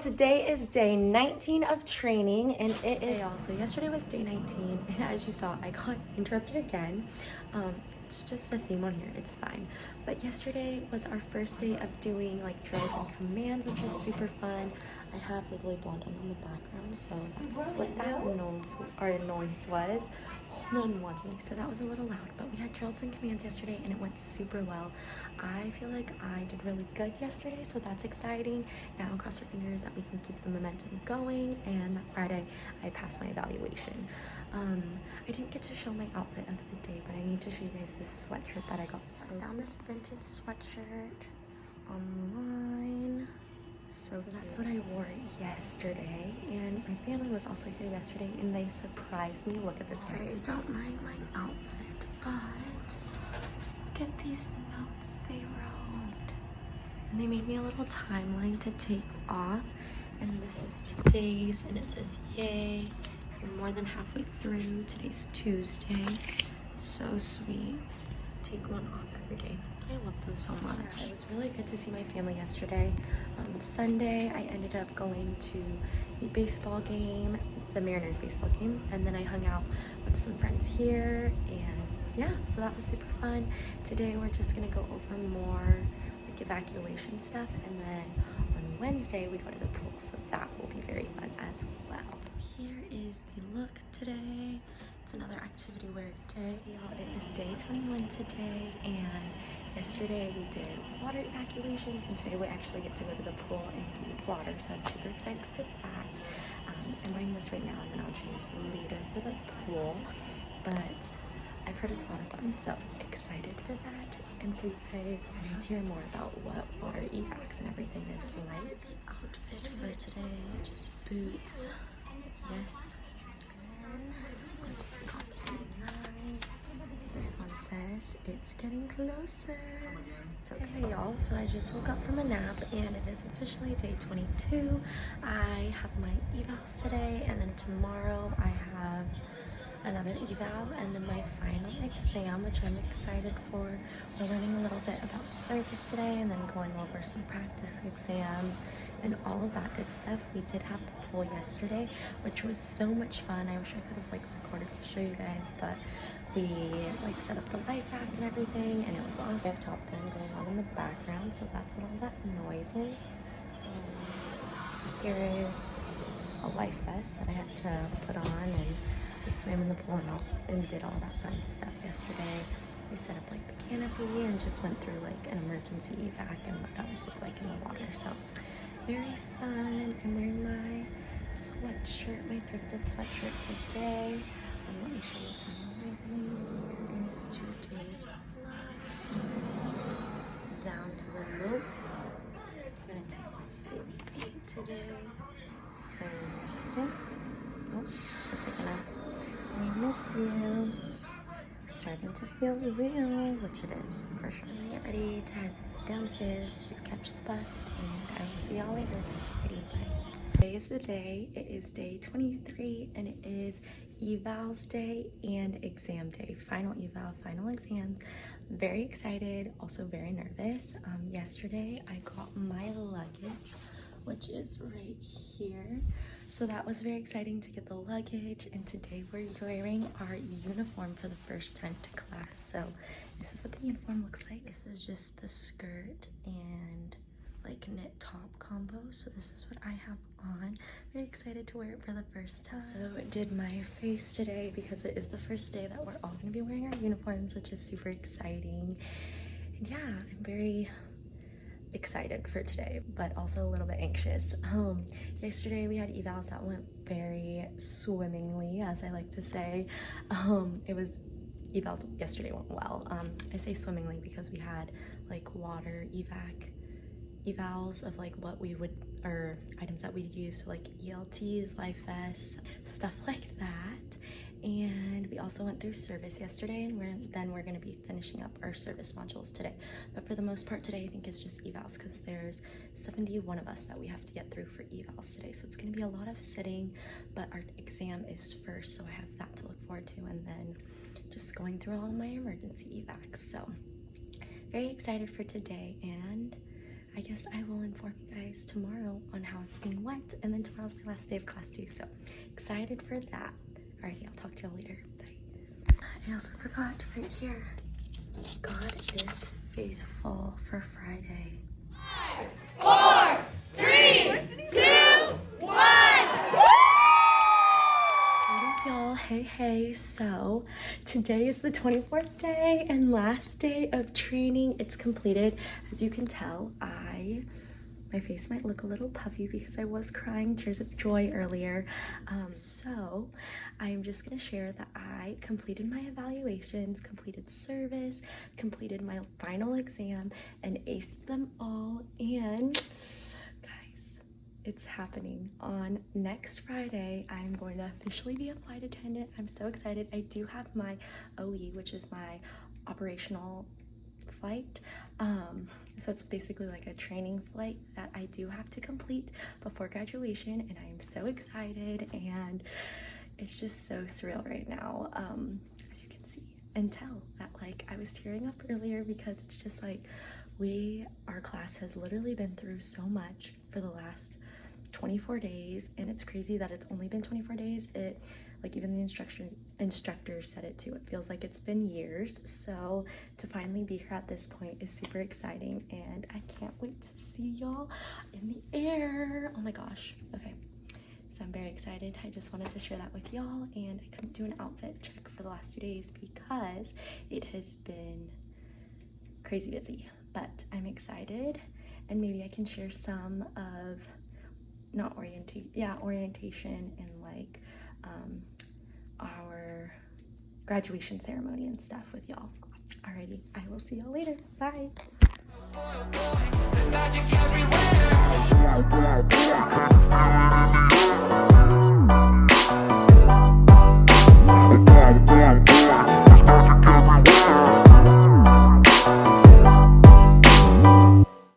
today is day 19 of training, and it is also yesterday was day 19, and as you saw, I got interrupted again. It's just a theme on here, it's fine. But yesterday was our first day of doing like drills and commands, which is super fun. I have the Lily Blonde on the background, so that's what that noise was. Hold on one thing. So that was a little loud, but we had drills and commands yesterday and it went super well. I feel like I did really good yesterday, so that's exciting. Now cross our fingers that we can keep the momentum going, and that Friday I passed my evaluation. I didn't get to show my outfit of the day, but I need to show you guys this sweatshirt that I got. So I found this vintage sweatshirt online. So that's what I wore yesterday, and my family was also here yesterday and they surprised me. Look at this guy. I don't mind my outfit, but look at these notes they wrote. And they made me a little timeline to take off, and this is today's, and it says yay, you're more than halfway through. Today's Tuesday. So sweet. Take one off every day. I love them so much. It was really good to see my family yesterday. Sunday, I ended up going to the baseball game, the Mariners baseball game, and then I hung out with some friends here, and yeah, so that was super fun. Today, we're just gonna go over more like evacuation stuff, and then on Wednesday, we go to the pool, so that will be very fun as well. So here is the look today. It's another activity wear day. It is day 21 today, and yesterday we did water evacuations, and today we actually get to go to the pool and do water, so I'm super excited for that. I'm wearing this right now, and then I'll change later for the pool, but I've heard it's a lot of fun, so excited for that, and for you guys to hear more about what water evacs and everything is like. The outfit for today, just boots, yes. I'm going to take off tonight. This one says it's getting closer. So hey y'all, so I just woke up from a nap and it is officially day 22. I have my evals today, and then tomorrow I have another eval, and then my final exam, which I'm excited for. We're learning a little bit about service today, and then going over some practice exams and all of that good stuff. We did have the pool yesterday, which was so much fun. I wish I could have like recorded to show you guys, but we like set up the life raft and everything, and it was awesome. We have Top Gun going on in the background, so that's what all that noise is. Here is a life vest that I had to put on, and we swam in the pool and did all that fun stuff yesterday. We set up like the canopy and just went through like an emergency evac and what that would look like in the water. So very fun. I'm wearing my sweatshirt, my thrifted sweatshirt today. Let me show you how here is today's look. Down to the notes. I'm gonna take off day 8 today. Thursday. Oh, is it gonna? I miss you. Starting to feel real, which it is for sure. I'm gonna get ready to head downstairs to catch the bus, and I will see y'all later. Ready, bye. Today is the day. It is day 23, and it is evals day and exam day. Final eval, final exams. Very excited, also very nervous. Yesterday I got my luggage, which is right here. So that was very exciting to get the luggage, and today we're wearing our uniform for the first time to class. So this is what the uniform looks like. This is just the skirt and like knit top combo. So this is what I have on. Very excited to wear it for the first time. So I did my face today because it is the first day that we're all gonna be wearing our uniforms, which is super exciting. And yeah, I'm very excited for today, but also a little bit anxious. Yesterday we had evals that went very swimmingly, as I like to say. Evals yesterday went well. I say swimmingly because we had like water evals of like what we would, or items that we'd use, so like ELTs, life vests, stuff like that. And we also went through service yesterday, and we're going to be finishing up our service modules today. But for the most part today, I think it's just evals, because there's 71 of us that we have to get through for evals today. So it's going to be a lot of sitting, but our exam is first, so I have that to look forward to, and then just going through all my emergency evacs. So very excited for today, and I guess I will inform you guys tomorrow on how everything went, and then tomorrow's my last day of class too, so excited for that. Alrighty, I'll talk to y'all later. Bye. I also forgot right here, God is faithful for Friday. 5, 4, 3, 2, 1. Y'all, hey, so today is the 24th day and last day of training. It's completed. As you can tell, my face might look a little puffy because I was crying tears of joy earlier. So I'm just gonna share that I completed my evaluations, completed service, completed my final exam, and aced them all. And it's happening on next Friday. I'm going to officially be a flight attendant. I'm so excited. I do have my OE, which is my operational flight. So it's basically like a training flight that I do have to complete before graduation, and I am so excited, and it's just so surreal right now. As you can see and tell that like I was tearing up earlier because it's just like our class has literally been through so much for the last 24 days, and it's crazy that it's only been 24 days. Like even the instructor said it too. It feels like it's been years. So to finally be here at this point is super exciting, and I can't wait to see y'all in the air. Oh my gosh. Okay. So I'm very excited. I just wanted to share that with y'all, and I couldn't do an outfit check for the last few days because it has been crazy busy. But I'm excited, and maybe I can share some of orientation and like our graduation ceremony and stuff with y'all. Alrighty, I will see y'all later. Bye.